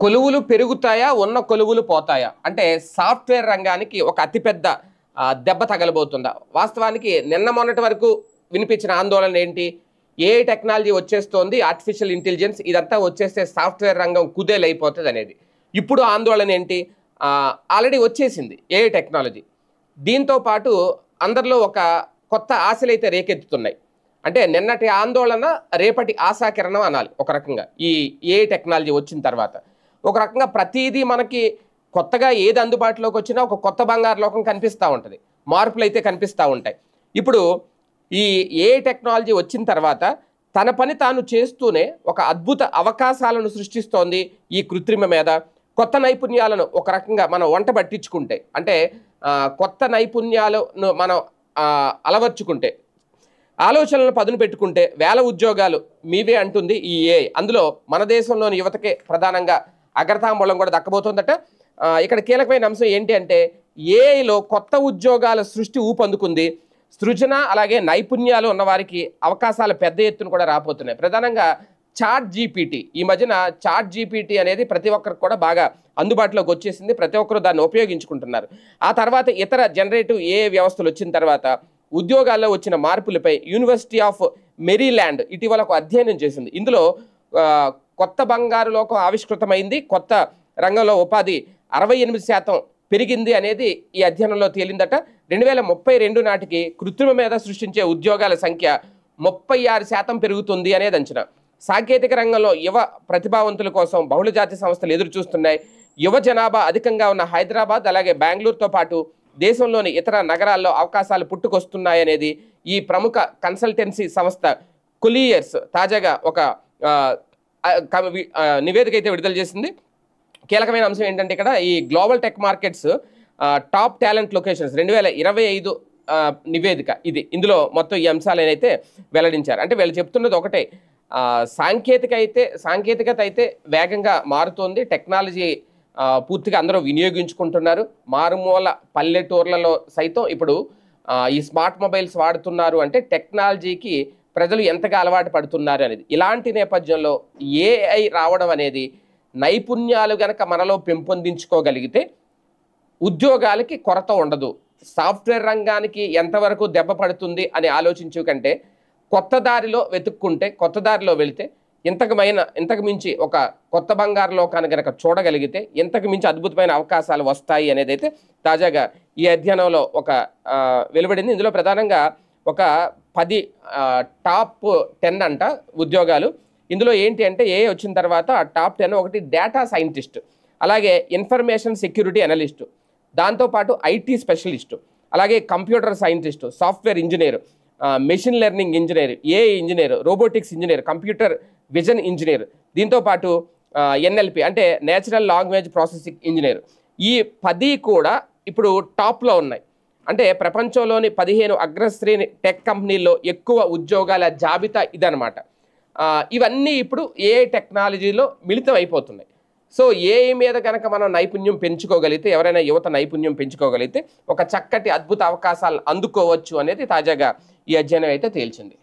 కొలువులు పెరుగుతాయా ఉన్న కొలువులు పోతాయా అంటే సాఫ్ట్వేర్ రంగానికి ఒక అతిపెద్ద దెబ్బ తగలబోతుందా? వాస్తవానికి నిన్న మొన్నటి వరకు వినిపించిన ఆందోళన ఏంటి? ఏఐ టెక్నాలజీ వచ్చేస్తోంది, ఆర్టిఫిషియల్ ఇంటెలిజెన్స్ ఇదంతా వచ్చేస్తే సాఫ్ట్వేర్ రంగం కుదేలైపోతుంది అనేది. ఇప్పుడు ఆందోళన ఏంటి? ఆల్రెడీ వచ్చేసింది ఏఐ టెక్నాలజీ. దీంతో పాటు అందరిలో ఒక కొత్త ఆశలు అయితే రేకెత్తుతున్నాయి. అంటే నిన్నటి ఆందోళన రేపటి ఆశాకిరణం అనాలి ఒక రకంగా. ఈ ఏఐ టెక్నాలజీ వచ్చిన తర్వాత ఒక రకంగా ప్రతిదీ మనకి కొత్తగా ఏది అందుబాటులోకి వచ్చినా ఒక కొత్త బంగారు లోకం కనిపిస్తూ ఉంటుంది, మార్పులు అయితే కనిపిస్తూ ఉంటాయి. ఇప్పుడు ఈ ఏఐ టెక్నాలజీ వచ్చిన తర్వాత తన పని తాను చేస్తూనే ఒక అద్భుత అవకాశాలను సృష్టిస్తోంది ఈ కృత్రిమ మీద. కొత్త నైపుణ్యాలను ఒక రకంగా మనం వంట పట్టించుకుంటే, అంటే కొత్త నైపుణ్యాలను మనం అలవర్చుకుంటే, ఆలోచనలను పదును పెట్టుకుంటే వేల ఉద్యోగాలు మీవే అంటుంది ఈ ఏఐ. అందులో మన దేశంలోని యువతకే ప్రధానంగా అగ్రతాంబూలం కూడా దక్కబోతోందట. ఇక్కడ కీలకమైన అంశం ఏంటి అంటే ఏఐలో కొత్త ఉద్యోగాల సృష్టి ఊపందుకుంది. సృజన అలాగే నైపుణ్యాలు ఉన్న వారికి అవకాశాలు పెద్ద ఎత్తున కూడా రాబోతున్నాయి. ప్రధానంగా చాట్ జీపీటీ, ఈ మధ్యన చాట్ జీపీటీ అనేది ప్రతి ఒక్కరికి కూడా బాగా అందుబాటులోకి వచ్చేసింది. ప్రతి ఒక్కరు దాన్ని ఉపయోగించుకుంటున్నారు. ఆ తర్వాత ఇతర జనరేటివ్ ఏఐ వ్యవస్థలు వచ్చిన తర్వాత ఉద్యోగాల్లో వచ్చిన మార్పులపై యూనివర్సిటీ ఆఫ్ మెరీల్యాండ్ ఇటీవల ఒక అధ్యయనం చేసింది. ఇందులో కొత్త బంగారు లోకం ఆవిష్కృతమైంది, కొత్త రంగంలో ఉపాధి 68% పెరిగింది అనేది ఈ అధ్యయనంలో తేలిందట. 2032 నాటికి కృత్రిమ మీద సృష్టించే ఉద్యోగాల సంఖ్య 36% పెరుగుతుంది అనేది అంచనా. సాంకేతిక రంగంలో యువ ప్రతిభావంతుల కోసం బహుళజాతి సంస్థలు ఎదురు చూస్తున్నాయి. యువ జనాభా అధికంగా ఉన్న హైదరాబాద్ అలాగే బెంగళూరుతో పాటు దేశంలోని ఇతర నగరాల్లో అవకాశాలు పుట్టుకొస్తున్నాయనేది ఈ ప్రముఖ కన్సల్టెన్సీ సంస్థ కొలియర్స్ తాజాగా ఒక నివేదిక అయితే విడుదల చేసింది. కీలకమైన అంశం ఏంటంటే ఇక్కడ ఈ global tech markets top talent locations 2025 నివేదిక ఇది. ఇందులో మొత్తం ఈ అంశాలను అయితే వెల్లడించారు. అంటే వీళ్ళు చెప్తున్నది ఒకటే, సాంకేతికత అయితే వేగంగా మారుతోంది. టెక్నాలజీ పూర్తిగా అందరూ వినియోగించుకుంటున్నారు. మారుమూల పల్లెటూర్లలో సైతం ఇప్పుడు ఈ స్మార్ట్ మొబైల్స్ వాడుతున్నారు. అంటే టెక్నాలజీకి ప్రజలు ఎంతగా అలవాటు పడుతున్నారు అనేది. ఇలాంటి నేపథ్యంలో ఏఐ రావడం అనేది నైపుణ్యాలు గనక మనలో పెంపొందించుకోగలిగితే ఉద్యోగాలకి కొరత ఉండదు. సాఫ్ట్వేర్ రంగానికి ఎంతవరకు దెబ్బ పడుతుంది అని ఆలోచించు కంటే కొత్త దారిలో వెతుక్కుంటే, కొత్త దారిలో వెళితే ఇంతకు మించి ఒక కొత్త బంగారు లోకాన్ని కనుక చూడగలిగితే ఇంతకు మించి అద్భుతమైన అవకాశాలు వస్తాయి అనేది అయితే తాజాగా ఈ అధ్యయనంలో ఒక వెలువడింది. ఇందులో ప్రధానంగా ఒక 10 టాప్ 10 అంట ఉద్యోగాలు. ఇందులో ఏంటి అంటే ఏ వచ్చిన తర్వాత టాప్ 10 ఒకటి డేటా సైంటిస్ట్, అలాగే ఇన్ఫర్మేషన్ సెక్యూరిటీ అనలిస్టు, దాంతోపాటు ఐటీ స్పెషలిస్టు, అలాగే computer scientist, software engineer, machine learning engineer, AI engineer, robotics engineer, computer vision engineer, దీంతోపాటు ఎన్ఎల్పి అంటే నేచురల్ లాంగ్వేజ్ ప్రాసెసింగ్ ఇంజనీర్. ఈ 10 కూడా ఇప్పుడు టాప్లో ఉన్నాయి. అంటే ప్రపంచంలోని 15 అగ్రశ్రేణి టెక్ కంపెనీల్లో ఎక్కువ ఉద్యోగాల జాబితా ఇదనమాట. ఇవన్నీ ఇప్పుడు ఏఐ టెక్నాలజీలో మిళితం అయిపోతున్నాయి. సో ఏఐ మీద కనుక మనం నైపుణ్యం పెంచుకోగలిగితే, ఎవరైనా యువత నైపుణ్యం పెంచుకోగలిగితే ఒక చక్కటి అద్భుత అవకాశాలు అందుకోవచ్చు అనేది తాజాగా ఈ అధ్యయనం అయితే తేల్చింది.